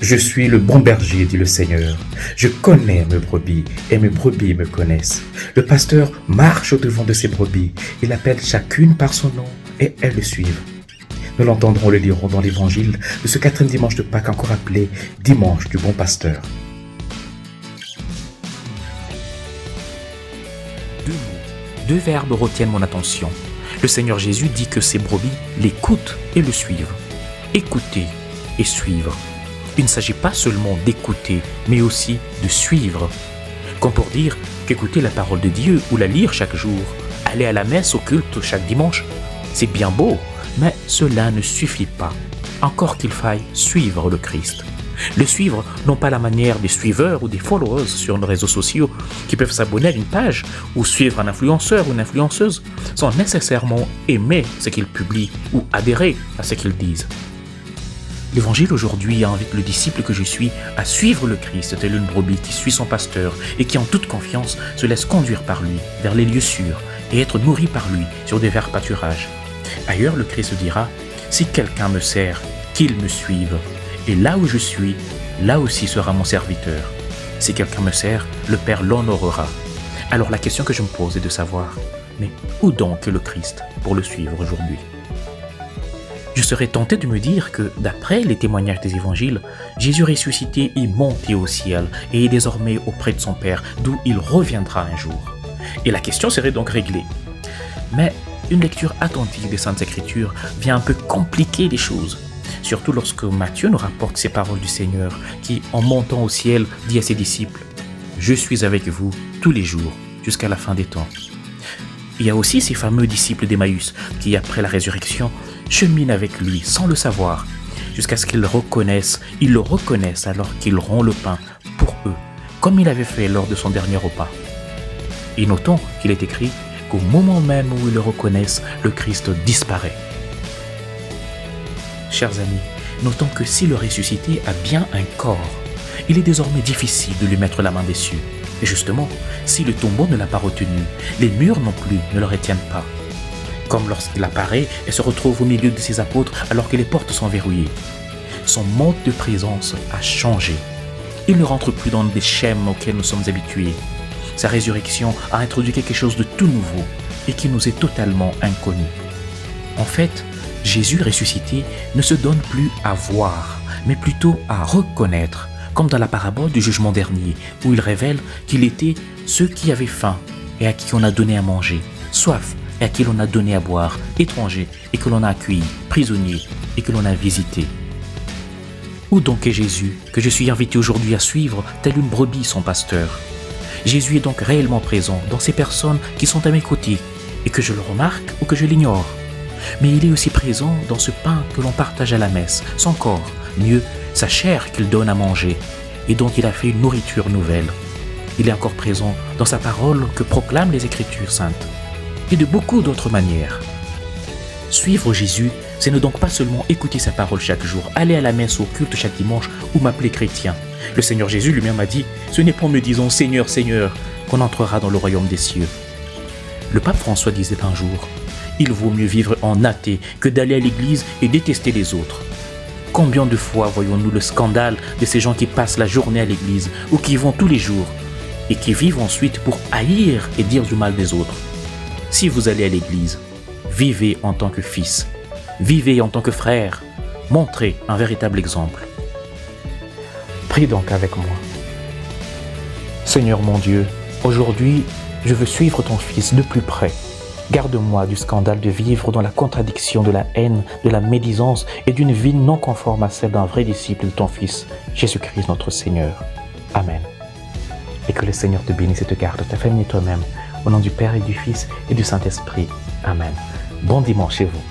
Je suis le bon berger, dit le Seigneur. Je connais mes brebis et mes brebis me connaissent. Le pasteur marche au-devant de ses brebis. Il appelle chacune par son nom et elles le suivent. Nous l'entendrons, le lirons dans l'évangile de ce 4e dimanche de Pâques, encore appelé dimanche du bon pasteur. Deux verbes retiennent mon attention. Le Seigneur Jésus dit que ses brebis l'écoutent et le suivent. Écouter et suivre. Il ne s'agit pas seulement d'écouter, mais aussi de suivre. Comme pour dire qu'écouter la parole de Dieu ou la lire chaque jour, aller à la messe au culte chaque dimanche, c'est bien beau, mais cela ne suffit pas. Encore qu'il faille suivre le Christ. Le suivre, non pas la manière des suiveurs ou des followers sur nos réseaux sociaux qui peuvent s'abonner à une page ou suivre un influenceur ou une influenceuse sans nécessairement aimer ce qu'ils publient ou adhérer à ce qu'ils disent. L'Évangile aujourd'hui invite le disciple que je suis à suivre le Christ tel une brebis qui suit son pasteur et qui en toute confiance se laisse conduire par lui vers les lieux sûrs et être nourri par lui sur des verts pâturages. Ailleurs, le Christ dira « Si quelqu'un me sert, qu'il me suive. Et là où je suis, là aussi sera mon serviteur. Si quelqu'un me sert, le Père l'honorera. » Alors la question que je me pose est de savoir, mais où donc est le Christ pour le suivre aujourd'hui ? Je serais tenté de me dire que, d'après les témoignages des évangiles, Jésus ressuscité est monté au ciel et est désormais auprès de son Père, d'où il reviendra un jour. Et la question serait donc réglée. Mais une lecture attentive des Saintes Écritures vient un peu compliquer les choses, surtout lorsque Matthieu nous rapporte ces paroles du Seigneur qui, en montant au ciel, dit à ses disciples « Je suis avec vous tous les jours, jusqu'à la fin des temps ». Il y a aussi ces fameux disciples d'Emmaüs qui, après la résurrection, cheminent avec lui sans le savoir, jusqu'à ce qu'ils le reconnaissent alors qu'il rompt le pain pour eux, comme il avait fait lors de son dernier repas. Et notons qu'il est écrit qu'au moment même où ils le reconnaissent, le Christ disparaît. Chers amis, notons que si le ressuscité a bien un corps, il est désormais difficile de lui mettre la main dessus. Et justement, si le tombeau ne l'a pas retenu, les murs non plus ne le retiennent pas. Comme lorsqu'il apparaît et se retrouve au milieu de ses apôtres alors que les portes sont verrouillées. Son mode de présence a changé. Il ne rentre plus dans des schèmes auxquels nous sommes habitués. Sa résurrection a introduit quelque chose de tout nouveau et qui nous est totalement inconnu. En fait, Jésus ressuscité ne se donne plus à voir, mais plutôt à reconnaître, comme dans la parabole du jugement dernier, où il révèle qu'il était ceux qui avaient faim et à qui on a donné à manger, soif et à qui l'on a donné à boire, étrangers et que l'on a accueillis, prisonniers et que l'on a visités. Où donc est Jésus, que je suis invité aujourd'hui à suivre, tel une brebis son pasteur ? Jésus est donc réellement présent dans ces personnes qui sont à mes côtés et que je le remarque ou que je l'ignore. Mais il est aussi présent dans ce pain que l'on partage à la messe, son corps, mieux, sa chair qu'il donne à manger et dont il a fait une nourriture nouvelle. Il est encore présent dans sa parole que proclament les Écritures saintes et de beaucoup d'autres manières. Suivre Jésus, c'est ne donc pas seulement écouter sa parole chaque jour, aller à la messe ou au culte chaque dimanche ou m'appeler chrétien. Le Seigneur Jésus lui-même a dit « Ce n'est pas en me disant « Seigneur, Seigneur » qu'on entrera dans le royaume des cieux. » Le pape François disait un jour « Il vaut mieux vivre en athée que d'aller à l'église et détester les autres. » Combien de fois voyons-nous le scandale de ces gens qui passent la journée à l'église ou qui y vont tous les jours et qui vivent ensuite pour haïr et dire du mal des autres. Si vous allez à l'église, vivez en tant que fils, vivez en tant que frère, montrez un véritable exemple. Prie donc avec moi. Seigneur mon Dieu, aujourd'hui, je veux suivre ton Fils de plus près. Garde-moi du scandale de vivre dans la contradiction de la haine, de la médisance et d'une vie non conforme à celle d'un vrai disciple de ton Fils, Jésus-Christ notre Seigneur. Amen. Et que le Seigneur te bénisse et te garde, ta famille et toi-même, au nom du Père et du Fils et du Saint-Esprit. Amen. Bon dimanche chez vous.